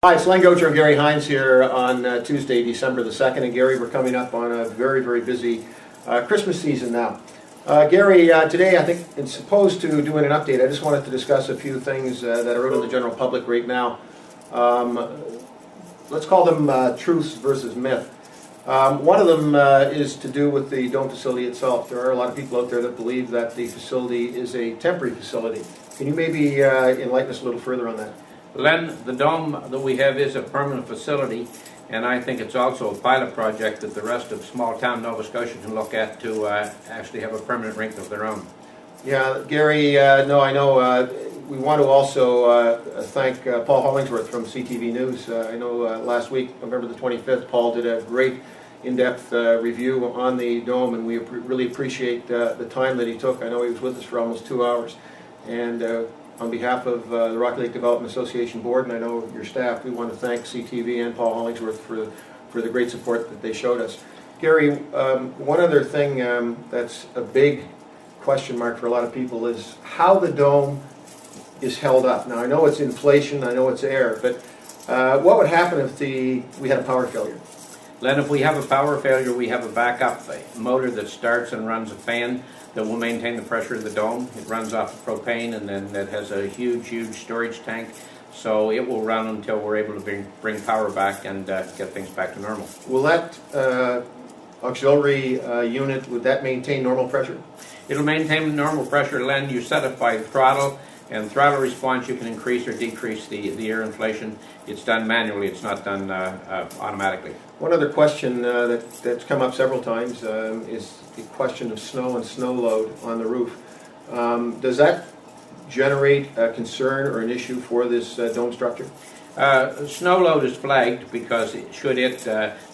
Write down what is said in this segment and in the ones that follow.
Hi, it's Len Gocher and Gary Hines here on Tuesday, December the 2nd. And Gary, we're coming up on a very, very busy Christmas season now. Gary, today I think it's supposed to do an update. I just wanted to discuss a few things that are out in the general public right now. Let's call them truths versus myth. One of them is to do with the dome facility itself. There are a lot of people out there that believe that the facility is a temporary facility. Can you maybe enlighten us a little further on that? Len, the dome that we have is a permanent facility, and I think it's also a pilot project that the rest of small-town Nova Scotia can look at to actually have a permanent rink of their own. Yeah, Gary, no, I know we want to also thank Paul Hollingsworth from CTV News. I know last week, November the 25th, Paul did a great in-depth review on the dome, and we really appreciate the time that he took. I know he was with us for almost 2 hours. And on behalf of the Rocky Lake Development Association Board, and I know your staff, we want to thank CTV and Paul Hollingsworth for the great support that they showed us. Gary, one other thing that's a big question mark for a lot of people is how the dome is held up. Now, I know it's inflation, I know it's air, but what would happen if we had a power failure? Len, if we have a power failure, we have a backup motor that starts and runs a fan that will maintain the pressure of the dome. It runs off of propane, and then it has a huge storage tank. So it will run until we're able to bring power back and get things back to normal. Will that auxiliary unit, would that maintain normal pressure? It'll maintain normal pressure, Len. You set it by throttle, and throttle response you can increase or decrease the air inflation. It's done manually, it's not done automatically. One other question that's come up several times is the question of snow and snow load on the roof. Does that generate a concern or an issue for this dome structure? Snow load is flagged because should it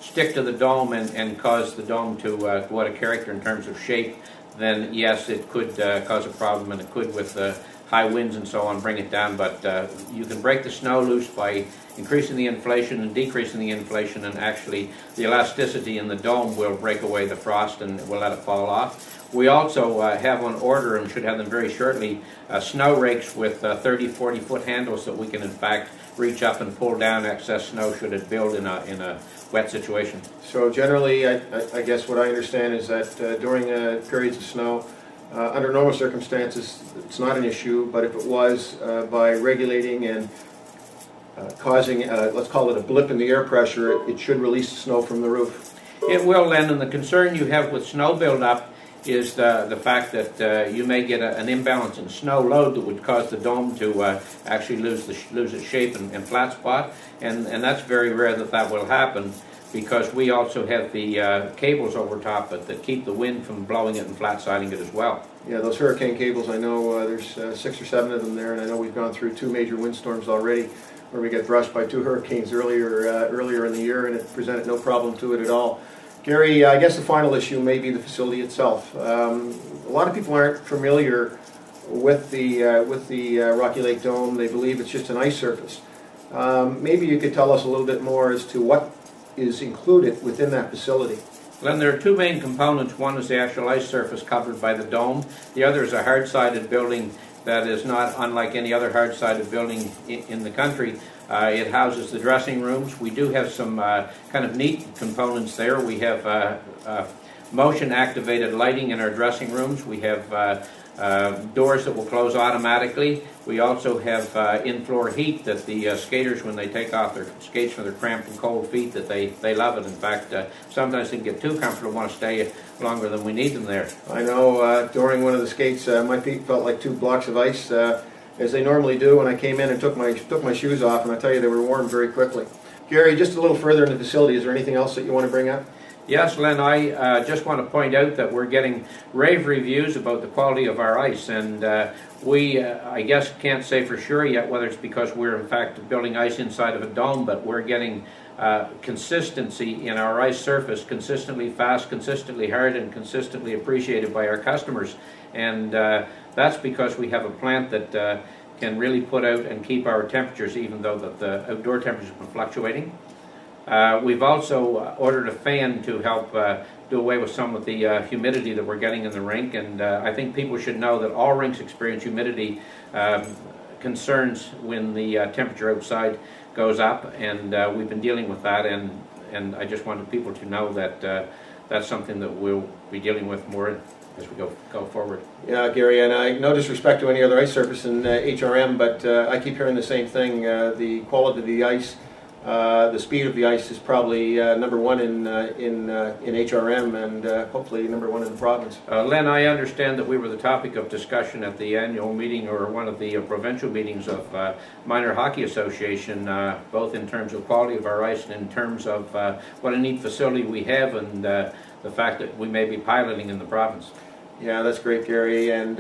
stick to the dome and cause the dome to go out of character in terms of shape, then yes, it could cause a problem, and it could with high winds and so on bring it down, but you can break the snow loose by increasing the inflation and decreasing the inflation, and actually the elasticity in the dome will break away the frost and will let it fall off. We also have on order, and should have them very shortly, snow rakes with 30, 40-foot handles that we can in fact reach up and pull down excess snow should it build in a wet situation. So generally, I guess what I understand is that during periods of snow, under normal circumstances, it's not an issue, but if it was, by regulating and causing, let's call it a blip in the air pressure, it should release the snow from the roof. It will, Len, and the concern you have with snow buildup is the fact that you may get an imbalance in snow load that would cause the dome to actually lose its shape and flat spot, and that's very rare that will happen, because we also have the cables over top it that keep the wind from blowing it and flat siding it as well. Yeah, those hurricane cables, I know there's 6 or 7 of them there, and I know we've gone through 2 major windstorms already where we get brushed by 2 hurricanes earlier in the year, and it presented no problem to it at all. Gary, I guess the final issue may be the facility itself. A lot of people aren't familiar with the Rocky Lake Dome. They believe it's just an ice surface. Maybe you could tell us a little bit more as to what is included within that facility. Len, there are 2 main components. One is the actual ice surface covered by the dome. The other is a hard-sided building that is not unlike any other hard-sided building in the country. It houses the dressing rooms. We do have some kind of neat components there. We have motion-activated lighting in our dressing rooms. We have doors that will close automatically. We also have in-floor heat that the skaters, when they take off their skates for their cramped and cold feet, that they love it. In fact, sometimes they can get too comfortable and want to stay longer than we need them there. I know during one of the skates, my feet felt like 2 blocks of ice, as they normally do when I came in and took my shoes off, and I tell you, they were warm very quickly. Gary, just a little further in the facility, is there anything else that you want to bring up? Yes, Len, I just want to point out that we're getting rave reviews about the quality of our ice, and we, I guess, can't say for sure yet whether it's because we're in fact building ice inside of a dome, but we're getting consistency in our ice surface, consistently fast, consistently hard, and consistently appreciated by our customers. And that's because we have a plant that can really put out and keep our temperatures, even though the outdoor temperatures have been fluctuating. We've also ordered a fan to help do away with some of the humidity that we're getting in the rink, and I think people should know that all rinks experience humidity concerns when the temperature outside goes up, and we've been dealing with that, and I just wanted people to know that that's something that we'll be dealing with more as we go forward. Yeah, Gary, and no disrespect to any other ice surface in HRM, but I keep hearing the same thing. The quality of the ice, the speed of the ice is probably number one in HRM, and hopefully number one in the province. Len, I understand that we were the topic of discussion at the annual meeting or one of the provincial meetings of Minor Hockey Association, both in terms of quality of our ice and in terms of what a neat facility we have, and the fact that we may be piloting in the province. Yeah, that's great, Gary, and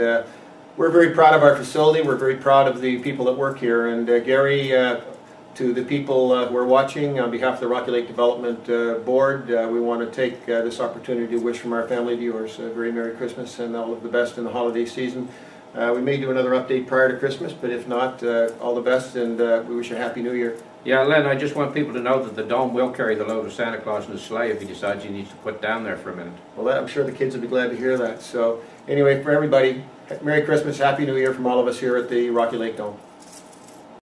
we're very proud of our facility. We're very proud of the people that work here, and Gary, to the people who are watching, on behalf of the Rocky Lake Development Board, we want to take this opportunity to wish from our family viewers a very Merry Christmas and all of the best in the holiday season. We may do another update prior to Christmas, but if not, all the best, and we wish you a Happy New Year. Yeah, Len, I just want people to know that the Dome will carry the load of Santa Claus in his sleigh if he decides he needs to put down there for a minute. Well, I'm sure the kids will be glad to hear that. So anyway, for everybody, Merry Christmas, Happy New Year from all of us here at the Rocky Lake Dome.